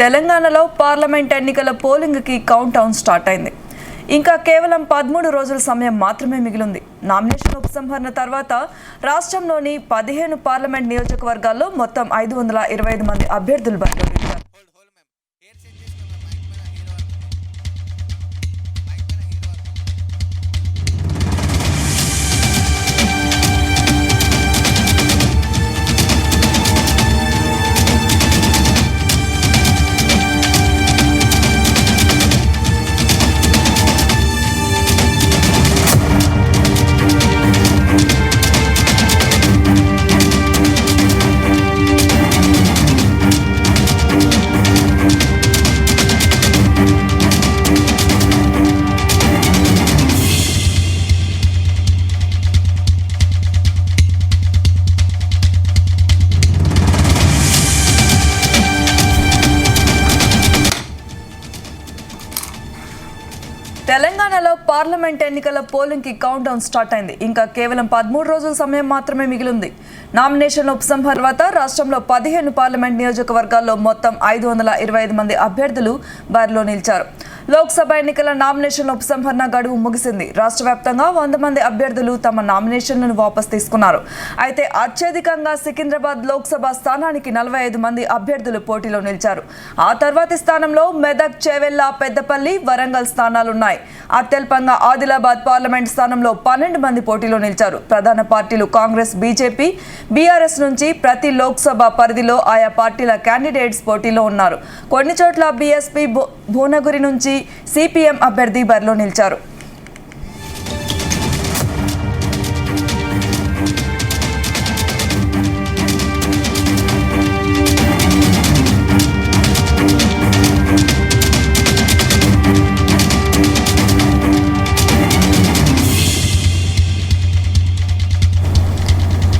తెలంగాణలో పార్లమెంట్ ఎన్నికల పోలింగ్కి count down start అయింది. ఇంకా కేవలం 13 రోజుల సమయం మాత్రమే మిగిలింది. నామినేషన్ ఉపసంహరణ తర్వాత రాష్ట్రంలోని 15 పార్లమెంట్ నియోజకవర్గాల్లో మొత్తం 525 మంది అభ్యర్థులు బరిలో నిలిచారు. తెలంగాణలో పార్లమెంట్ ఎన్నికల పోలింగ్కి కౌంట్ డౌన్ స్టార్ట్ అయింది. ఇంకా కేవలం 13 రోజుల సమయం మాత్రమే మిగిలింది. నామినేషన్ ఉపసంహరణ తర్వాత రాష్ట్రంలో 15 పార్లమెంట్ నియోజకవర్గాల్లో మొత్తం 525 మంది అభ్యర్థులు బరిలో నిలిచారు. లోక్సభ ఎన్నికల నామినేషన్ ఉపసంహరణ గడువు ముగిసింది. రాష్ట్ర వ్యాప్తంగా 100 మంది అభ్యర్థులు తమ నామినేషన్లను వాపసు తీసుకున్నారు. అయితే అత్యధికంగా సికింద్రాబాద్ లోక్సభ స్థానానికి 45 మంది అభ్యర్థులు పోటీలో నిలిచారు. ఆ తర్వాతి స్థానంలో మెదక్, చేవెళ్ల, పెద్దపల్లి, వరంగల్ స్థానాలున్నాయి. అత్యల్పంగా ఆదిలాబాద్ పార్లమెంట్ స్థానంలో 12 మంది పోటీలో నిలిచారు. ప్రధాన పార్టీలు కాంగ్రెస్, బీజేపీ, బీఆర్ఎస్ నుంచి ప్రతి లోక్సభ పరిధిలో ఆయా పార్టీల క్యాండిడేట్స్ పోటీలో ఉన్నారు. కొన్ని చోట్ల బీఎస్పీ భువనగిరి నుంచి సిపిఎం అభ్యర్థి బరిలో నిలిచారు.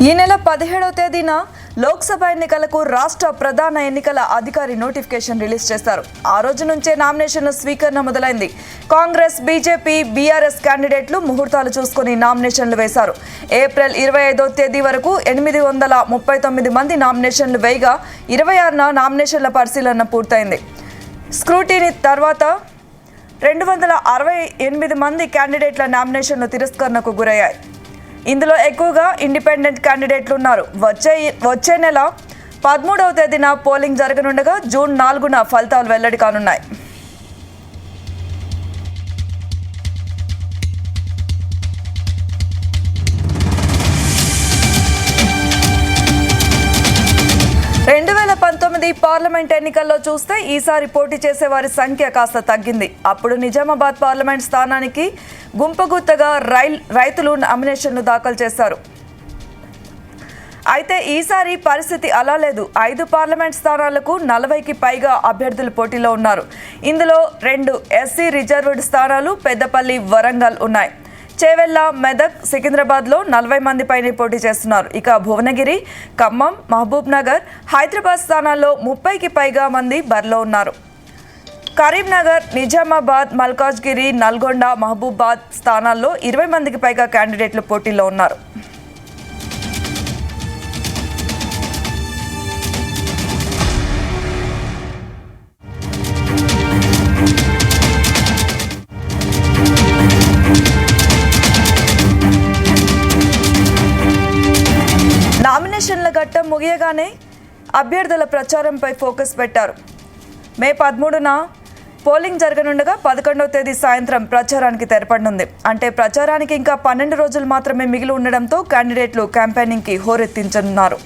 ఈ నెల 17వ తేదీన లోక్సభ ఎన్నికలకు రాష్ట్ర ప్రధాన ఎన్నికల అధికారి నోటిఫికేషన్ రిలీజ్ చేశారు. ఆ రోజు నుంచే నామినేషన్ల స్వీకరణ మొదలైంది. కాంగ్రెస్, బీజేపీ, బీఆర్ఎస్ క్యాండిడేట్లు ముహూర్తాలు చూసుకుని నామినేషన్లు వేశారు. ఏప్రిల్ 25వ తేదీ వరకు 839 మంది నామినేషన్లు వేయగా 26న నామినేషన్ల పరిశీలన పూర్తయింది. స్క్రూటీనీ తర్వాత 268 మంది క్యాండిడేట్ల నామినేషన్లు తిరస్కరణకు గురయ్యాయి. ఇందులో ఎక్కువగా ఇండిపెండెంట్ క్యాండిడేట్లు ఉన్నారు. వచ్చే నెల 13వ తేదీన పోలింగ్ జరగనుండగా జూన్ 4న ఫలితాలు వెల్లడి కానున్నాయి. పార్లమెంట్ ఎన్నికల్లో చూస్తే ఈసారి పోటీ చేసే వారి సంఖ్య కాస్త తగ్గింది. అప్పుడు నిజామాబాద్ పార్లమెంట్ స్థానానికి గుంపగుత్తగా రైతులు నామినేషన్లు దాఖలు చేశారు. అయితే ఈసారి పరిస్థితి అలా లేదు. 5 పార్లమెంట్ స్థానాలకు 40కి పైగా అభ్యర్థులు పోటీలో ఉన్నారు. ఇందులో 2 ఎస్సీ రిజర్వ్డ్ స్థానాలు పెద్దపల్లి, వరంగల్ ఉన్నాయి. చేవెళ్ల, మెదక్, సికింద్రాబాద్లో 40 మంది పైనే పోటీ చేస్తున్నారు. ఇక భువనగిరి, ఖమ్మం, మహబూబ్ నగర్, హైదరాబాద్ స్థానాల్లో 30కి పైగా మంది బరిలో ఉన్నారు. కరీంనగర్, నిజామాబాద్, మల్కాజ్గిరి, నల్గొండ, మహబూబాద్ స్థానాల్లో 20 మందికి పైగా క్యాండిడేట్లు పోటీలో ఉన్నారు. నామినేషన్ల ఘట్టం ముగియగానే అభ్యర్థుల ప్రచారంపై ఫోకస్ పెట్టారు. మే 13న పోలింగ్ జరగనుండగా 11వ తేదీ సాయంత్రం ప్రచారానికి తెరపడనుంది. అంటే ప్రచారానికి ఇంకా 12 రోజులు మాత్రమే మిగిలి ఉండడంతో క్యాండిడేట్లు క్యాంపెయినింగ్కి హోరెత్తించనున్నారు.